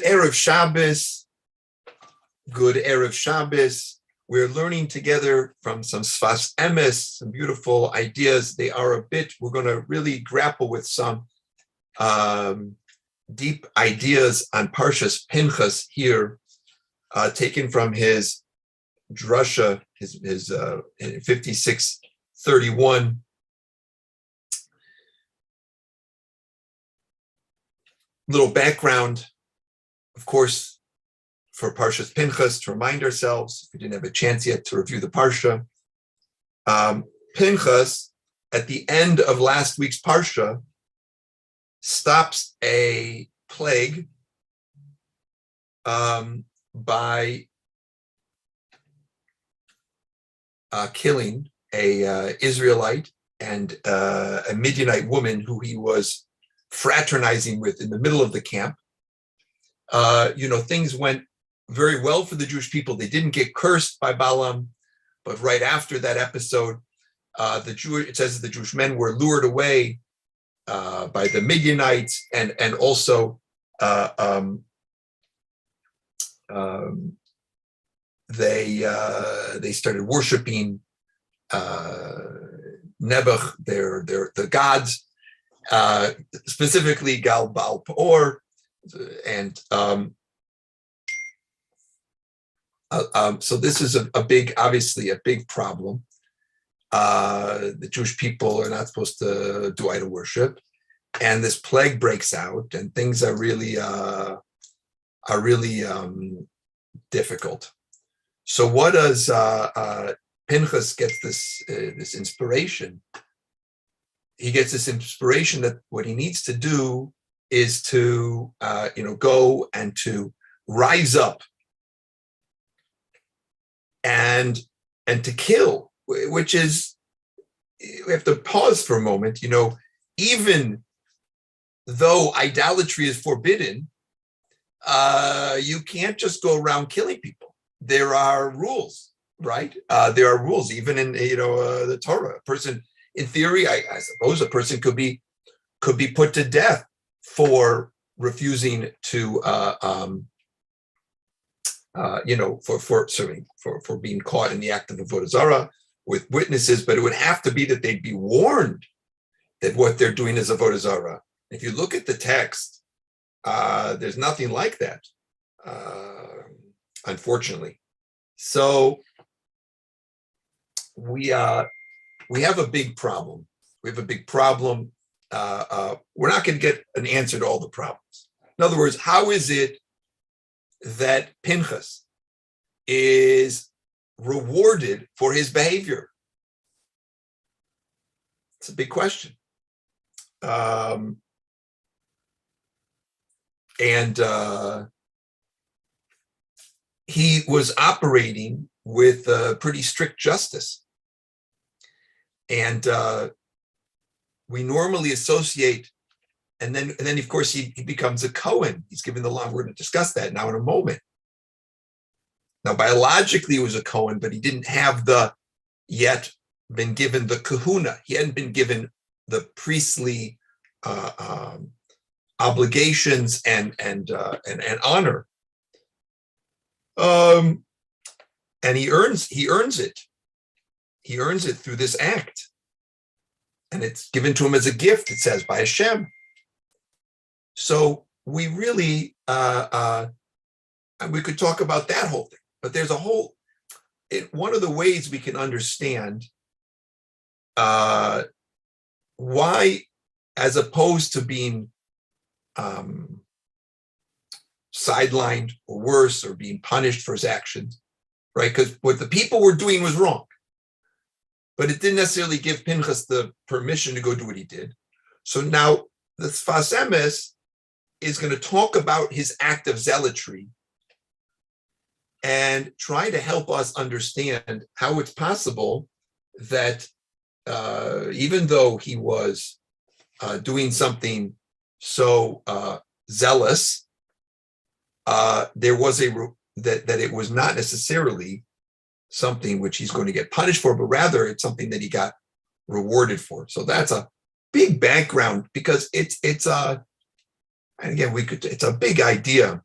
Erev Shabbos. Good Erev Shabbos. We're learning together from some Sfas Emes, some beautiful ideas. They are we're going to really grapple with some deep ideas on Parshas Pinchas here, taken from his drasha, his 56:31. Little background, of course, for Parshas Pinchas, to remind ourselves, if we didn't have a chance yet to review the Parsha. Pinchas, at the end of last week's Parsha, stops a plague by killing a Israelite and a Midianite woman who he was fraternizing with in the middle of the camp. Things went very well for the Jewish people. They didn't get cursed by Balaam, but right after that episode, it says that the Jewish men were lured away by the Midianites, and also they started worshiping Nebuch, the gods, specifically Gal Baal Peor, and so this is obviously a big problem. The Jewish people are not supposed to do idol worship, and this plague breaks out, and things are really difficult. So, what does Pinchas get this inspiration? He gets this inspiration that what he needs to do is to go and to rise up and to kill, which is, we have to pause for a moment. Even though idolatry is forbidden, you can't just go around killing people. There are rules, right? There are rules, even in the Torah. A person, in theory, I suppose, a person could be put to death for refusing to for being caught in the act of avodah zarah with witnesses, but it would have to be that they'd be warned that what they're doing is avodah zarah. If you look at the text, there's nothing like that, unfortunately. So we have a big problem. We have a big problem. We're not going to get an answer to all the problems. In other words, how is it that Pinchas is rewarded for his behavior? It's a big question. He was operating with pretty strict justice. And we normally associate, and then of course he becomes a Cohen. He's given the law. We're going to discuss that now in a moment. Now, biologically he was a Cohen, but he didn't have yet been given the kahuna. He hadn't been given the priestly obligations and honor. And he earns it. He earns it through this act. And it's given to him as a gift, it says, by Hashem. So we really, we could talk about that whole thing, but there's one of the ways we can understand why, as opposed to being sidelined or worse, or being punished for his actions, right? Because what the people were doing was wrong. But it didn't necessarily give Pinchas the permission to go do what he did. So now the Sfas Emes is going to talk about his act of zealotry and try to help us understand how it's possible that even though he was doing something so zealous, there was that it was not necessarily something which he's going to get punished for, but rather it's something that he got rewarded for. So that's a big background, because it's and again, it's a big idea.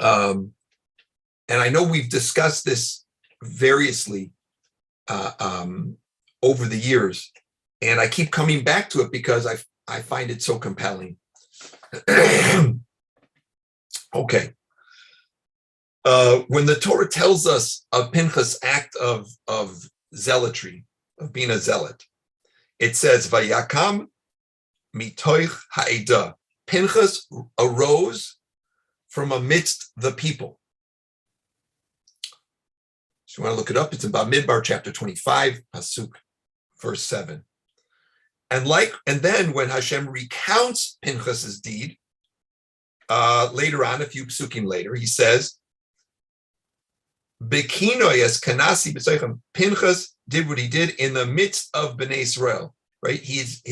And I know we've discussed this variously over the years, and I keep coming back to it because I find it so compelling. Okay. When the Torah tells us of Pinchas' act of zealotry, of being a zealot, it says, Vayakam mitoich ha'edah. Pinchas arose from amidst the people. So you want to look it up, it's in Bamidbar, chapter 25, Pasuk, verse 7. And then when Hashem recounts Pinchas's deed, later on, a few psukim later, he says, Bekinoyas kanasi b'soichem. Pinchas did what he did in the midst of Bnei Israel, right? His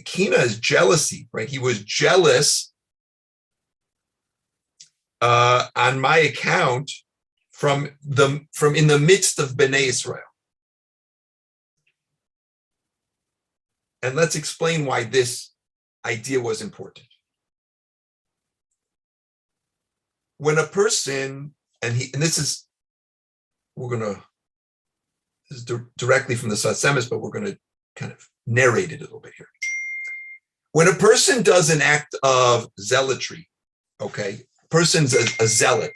kina is jealousy, right? He was jealous on my account from in the midst of Bnei Israel. And let's explain why this idea was important. When a person, this is directly from the Sfas Emes, but we're going to kind of narrate it a little bit here. When a person does an act of zealotry, okay, person's a zealot.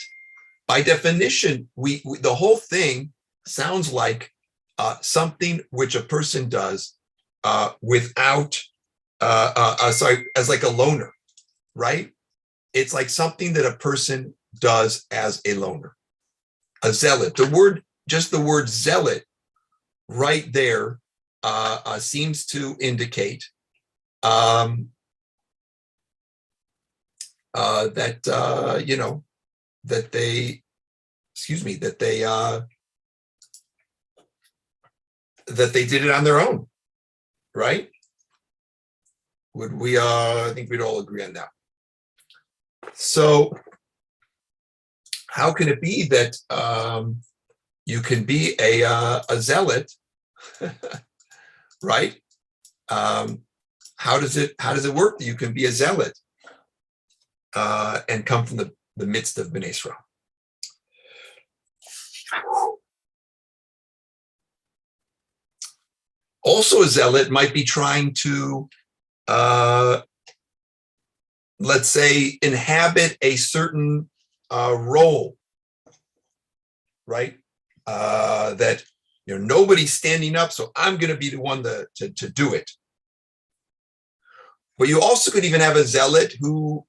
By definition, the whole thing sounds like something which a person does without, as like a loner, right? It's like something that a person does as a loner, a zealot. The word zealot right there seems to indicate that they did it on their own, right? Would we? I think we'd all agree on that. So, how can it be that you can be a zealot, right? How does it work that you can be a zealot and come from the midst of Bnei Israel? Also, a zealot might be trying to, let's say, inhabit a certain role, right? That nobody's standing up, so I'm going to be the one to do it. But you also could even have a zealot who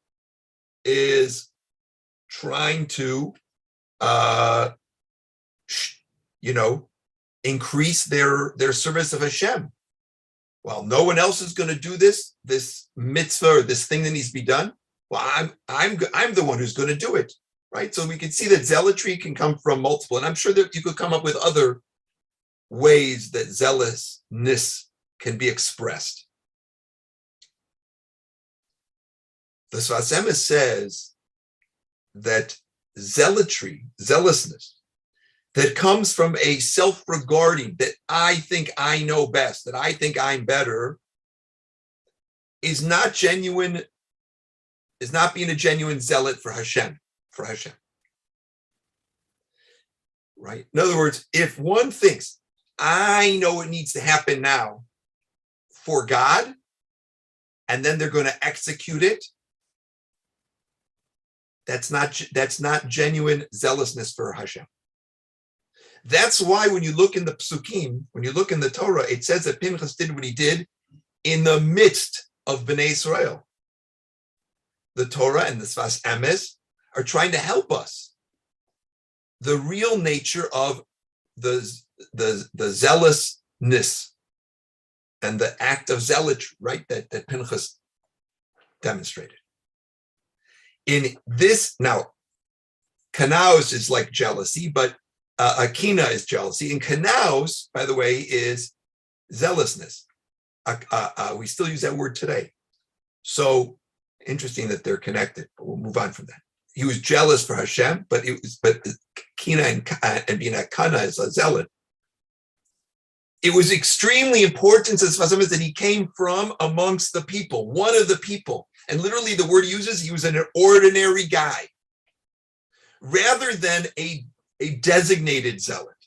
is trying to, increase their service of Hashem. Well, no one else is going to do this mitzvah or this thing that needs to be done. Well, I'm the one who's going to do it, right? So we can see that zealotry can come from multiple, and I'm sure that you could come up with other ways that zealousness can be expressed. The Sfas Emes says that zealousness, that comes from a self-regarding, that I think I know best, that I think I'm better, is not genuine, is not being a genuine zealot for Hashem. Right? In other words, if one thinks, I know what needs to happen now for God, and then they're going to execute it, that's not genuine zealousness for Hashem. That's why when you look in the psukim, when you look in the Torah, it says that Pinchas did what he did in the midst of Bnei Israel. The Torah and the Sfas Emes are trying to help us. The real nature of the zealousness and the act of zealotry, right, that Pinchas demonstrated. In this, now, kanaos is like jealousy, but akina is jealousy, and kanaos, by the way, is zealousness. We still use that word today. So interesting that they're connected, but we'll move on from that. He was jealous for Hashem, but Kina and being a Kana is a zealot. It was extremely important to Sfas Emes that he came from amongst the people, one of the people. And literally the word he uses, he was an ordinary guy, rather than a designated zealot,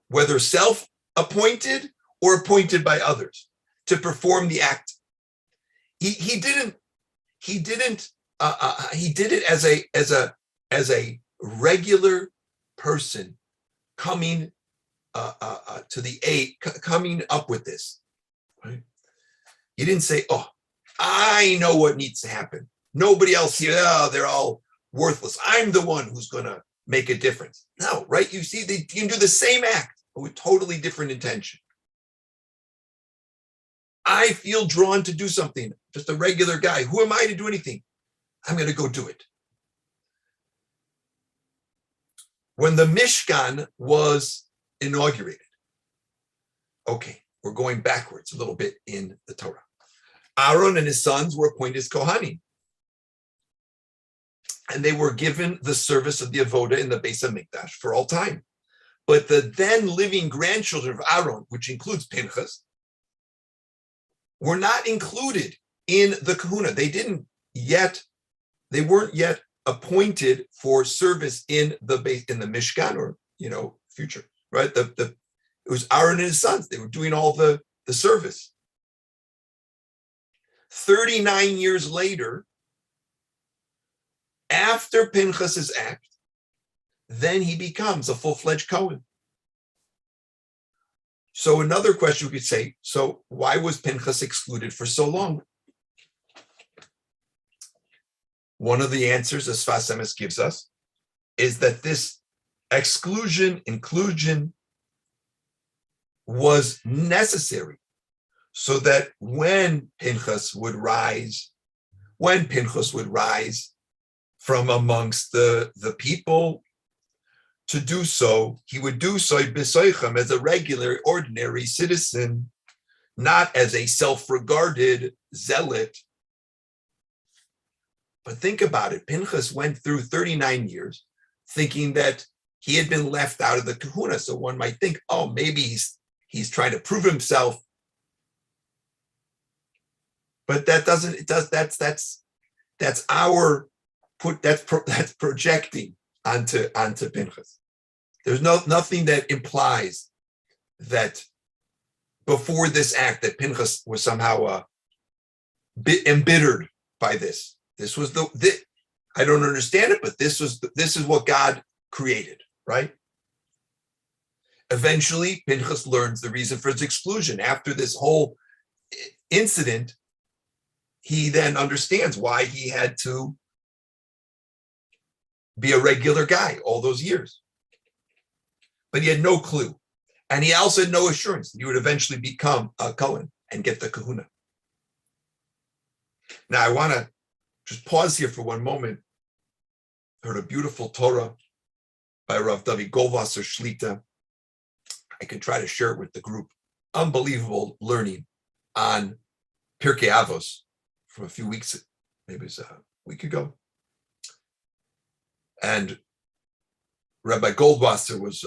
whether self-appointed or appointed by others to perform the act. He did it as a regular person coming to the aid, coming up with this. Right? He didn't say, "Oh, I know what needs to happen. Nobody else here. Oh, they're all worthless. I'm the one who's going to make a difference." No, right? You see, they can do the same act but with totally different intention. I feel drawn to do something. Just a regular guy. Who am I to do anything? I'm going to go do it. When the Mishkan was inaugurated, okay, we're going backwards a little bit in the Torah. Aaron and his sons were appointed as Kohanim, and they were given the service of the Avodah in the Beis HaMikdash for all time. But the then living grandchildren of Aaron, which includes Pinchas, were not included in the kahuna. They weren't yet appointed for service in the Mishkan, or future, right? It was Aaron and his sons. They were doing all the service. 39 years later, after Pinchas's act, then he becomes a full-fledged Kohen. So another question we could say, so why was Pinchas excluded for so long? One of the answers, as Sfas Emes gives us, is that this inclusion was necessary so that when Pinchas would rise from amongst the people to do so, he would do so b'soichem, as a regular, ordinary citizen, not as a self-regarded zealot. But think about it. Pinchas went through 39 years thinking that he had been left out of the kahuna. So one might think, oh, maybe he's trying to prove himself. But that's projecting onto Pinchas. There's nothing that implies that before this act that Pinchas was somehow embittered by this. This was I don't understand it, but this is what God created, right? Eventually, Pinchas learns the reason for his exclusion. After this whole incident, he then understands why he had to be a regular guy all those years. But he had no clue. And he also had no assurance that he would eventually become a Kohen and get the kahuna. Now, I want to just pause here for one moment. I heard a beautiful Torah by Rav Dovid Goldwasser Shlita. I can try to share it with the group. Unbelievable learning on Pirkei Avos from a few weeks, maybe it was a week ago. And Rabbi Goldwasser was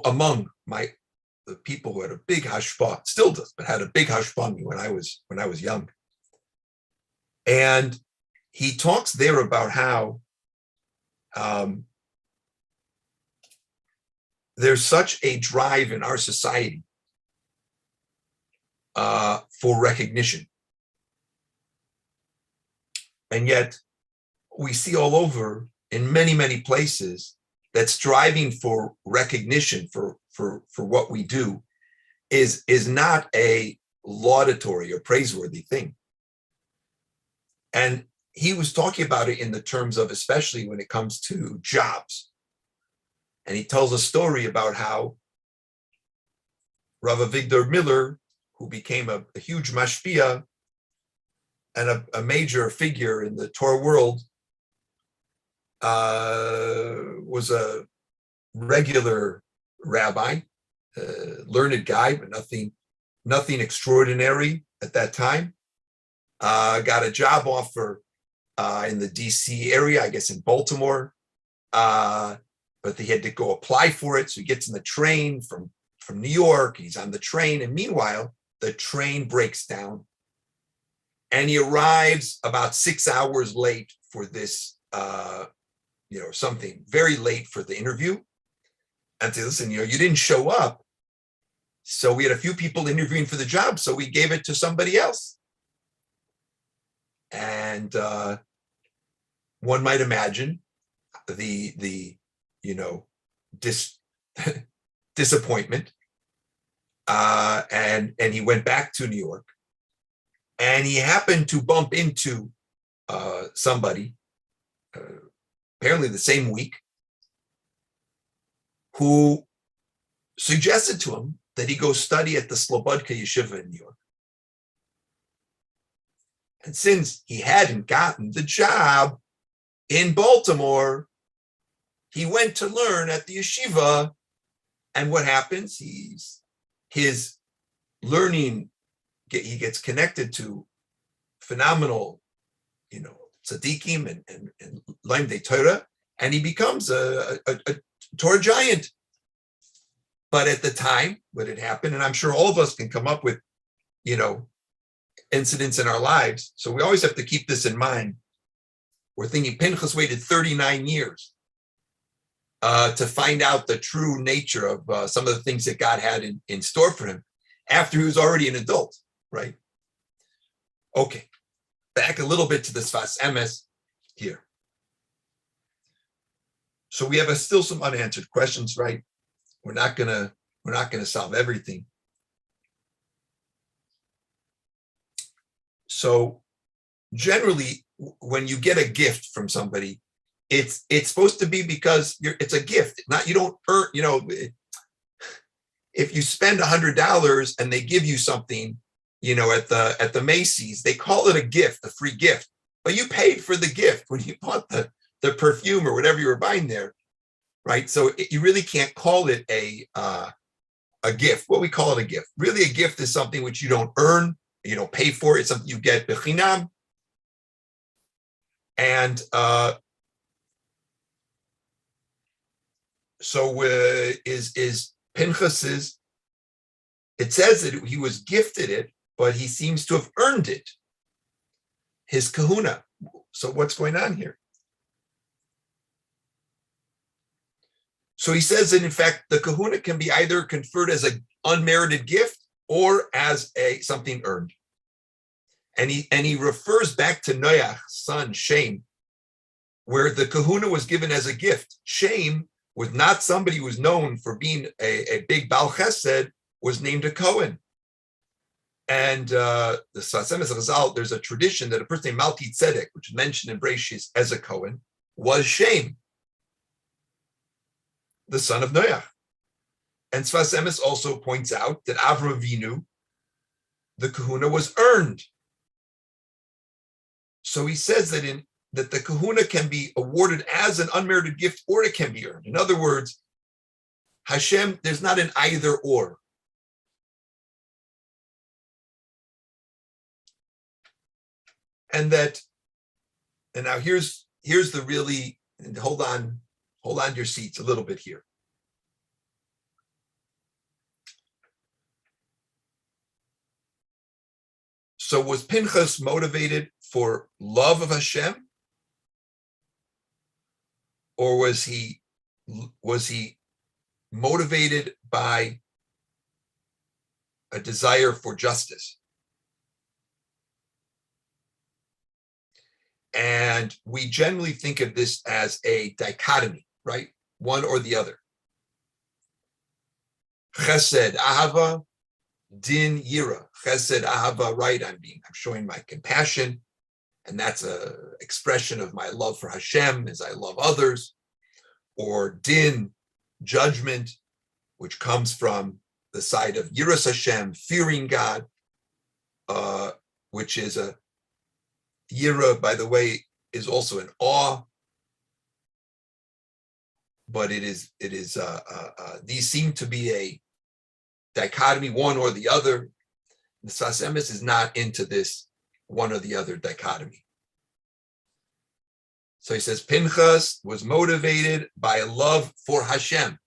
among the people who had a big hashpah, still does, but had a big hashpah on me when I was young. And he talks there about how there's such a drive in our society for recognition. And yet we see all over in many, many places that striving for recognition for what we do is not a laudatory or praiseworthy thing. And he was talking about it in the terms of, especially when it comes to jobs. And he tells a story about how Rav Avigdor Miller, who became a huge mashpia and a major figure in the Torah world, was a regular rabbi, learned guy, but nothing nothing extraordinary at that time. Got a job offer in the DC area, I guess in Baltimore, but he had to go apply for it. So he gets in the train from New York. He's on the train, and meanwhile, the train breaks down, and he arrives about 6 hours late for this, something very late for the interview. And say, listen, you didn't show up. So we had a few people interviewing for the job, so we gave it to somebody else. And one might imagine the disappointment. And he went back to New York, and he happened to bump into somebody, apparently the same week, who suggested to him that he go study at the Slobodka Yeshiva in New York. And since he hadn't gotten the job in Baltimore, he went to learn at the yeshiva. And what happens? His learning, he gets connected to phenomenal, tzaddikim and Limdei Torah, and he becomes a Torah giant. But at the time, what had happened, and I'm sure all of us can come up with, incidents in our lives. So we always have to keep this in mind. We're thinking Pinchas waited 39 years to find out the true nature of some of the things that God had in store for him after he was already an adult, right? Okay, back a little bit to the Sfas Emes here. So we have still some unanswered questions, right? We're not gonna solve everything. So generally, when you get a gift from somebody, it's supposed to be because it's a gift. You don't earn. If you spend $100 and they give you something, at the Macy's, they call it a gift, a free gift. But you paid for the gift when you bought the perfume or whatever you were buying there, right? So you really can't call it a gift. What we call it a gift. Really, a gift is something which you don't earn. You don't pay for it. It's something you get bechinam. And so is Pinchas's, it says that he was gifted it, but he seems to have earned it, his kahuna. So what's going on here? So he says that in fact, the kahuna can be either conferred as an unmerited gift or as something earned. And he refers back to Noach's son, Shem, where the kahuna was given as a gift. Shem was not somebody who was known for being a big Baal Chesed, was named a Cohen. And the Sfas Emes Chazal, there's a tradition that a person named Malki Tzedek, which is mentioned in Breishis as a Cohen, was Shem, the son of Noach. And Sfas Emes also points out that Avraham Avinu, the kahuna was earned. So he says that the kahuna can be awarded as an unmerited gift or it can be earned. In other words, Hashem, there's not an either or. And now here's the really, and hold on your seats a little bit here. So was Pinchas motivated for love of Hashem? Or was he motivated by a desire for justice? And we generally think of this as a dichotomy, right? One or the other. Chesed, ahava, din, yira. Chesed, ahava, right? I'm showing my compassion, and that's a expression of my love for Hashem as I love others. Or din, judgment, which comes from the side of yiras Hashem, fearing God, which is a yira, by the way, is also an awe, but these seem to be a dichotomy, one or the other. The Sfas Emes is not into this one or the other dichotomy. So he says Pinchas was motivated by a love for Hashem.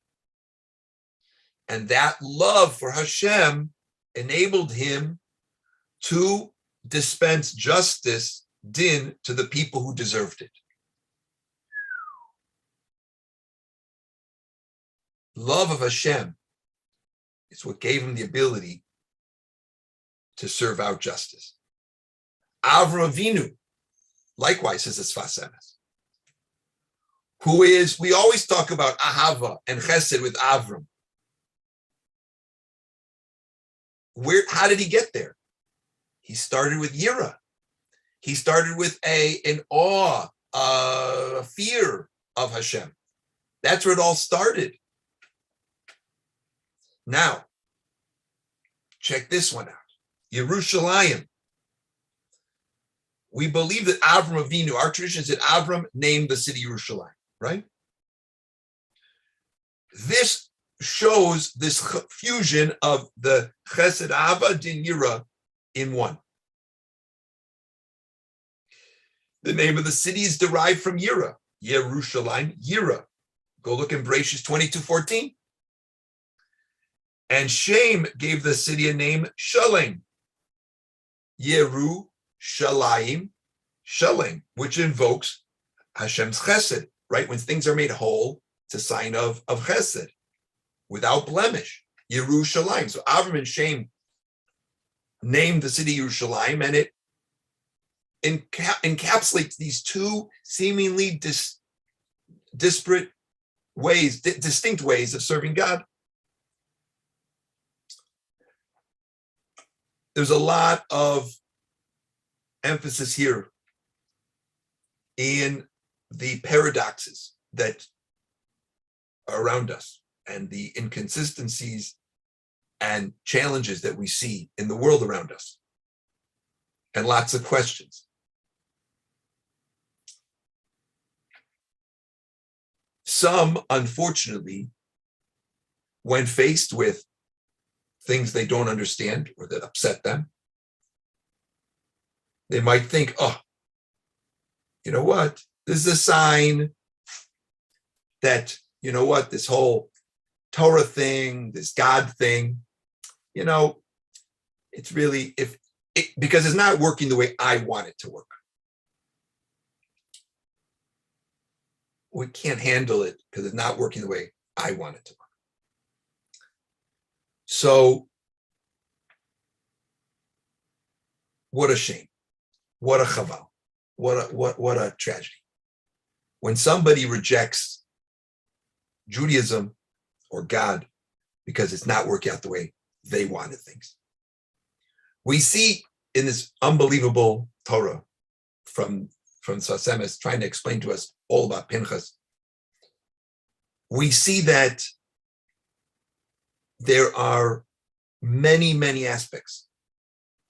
And that love for Hashem enabled him to dispense justice, din, to the people who deserved it. Love of Hashem is what gave him the ability to serve out justice. Avram Avinu, likewise, is a Sfas Emes, who is, we always talk about Ahava and Chesed with Avram. How did he get there? He started with Yira. He started with an awe, a fear of Hashem. That's where it all started. Now, check this one out. Yerushalayim. We believe that Avram Avinu, our tradition is that Avram named the city Yerushalayim, right? This shows this fusion of the Chesed, Ahava, Din, Yira in one. The name of the city is derived from Yira, Yerushalayim, Yira. Go look in Bereshis 22:14. And Shem gave the city a name Shalem, Yerushalayim, Shalem, which invokes Hashem's Chesed, right? When things are made whole, it's a sign of Chesed, without blemish, Yerushalayim. So Avram and Shem named the city Yerushalayim, and it encapsulates these two seemingly disparate ways, distinct ways of serving God. There's a lot of emphasis here in the paradoxes that are around us and the inconsistencies and challenges that we see in the world around us, and lots of questions. Some, unfortunately, when faced with things they don't understand or that upset them, they might think, oh, you know what? This is a sign that, you know what, this whole Torah thing, this God thing, you know, it's really, because it's not working the way I want it to work. We can't handle it because it's not working the way I want it to work. So, what a shame. What a chaval. What a tragedy. When somebody rejects Judaism or God because it's not working out the way they wanted things. We see in this unbelievable Torah from Sfas Emes trying to explain to us all about Pinchas, we see that there are many, many aspects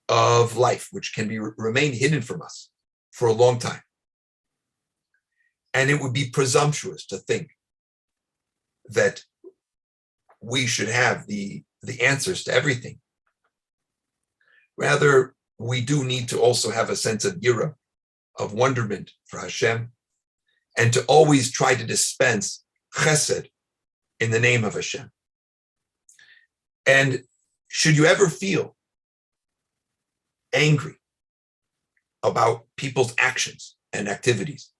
of life which can remain hidden from us for a long time. And it would be presumptuous to think that we should have the answers to everything. Rather, we do need to also have a sense of yira, of wonderment for Hashem, and to always try to dispense chesed in the name of Hashem. And should you ever feel angry about people's actions and activities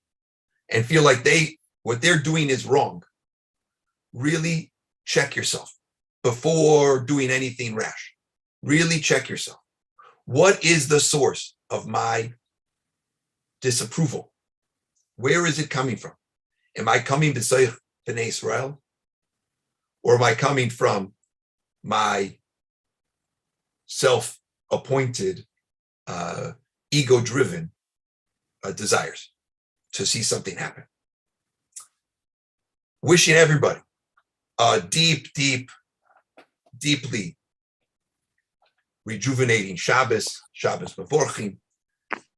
and feel like what they're doing is wrong, really check yourself before doing anything rash. Really check yourself. What is the source of my disapproval? Where is it coming from? Am I coming b'seich b'nei Israel? Or am I coming from my self-appointed, ego-driven desires to see something happen? Wishing everybody a deeply rejuvenating Shabbos Mevorchim.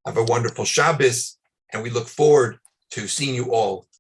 Have a wonderful Shabbos, and we look forward to seeing you all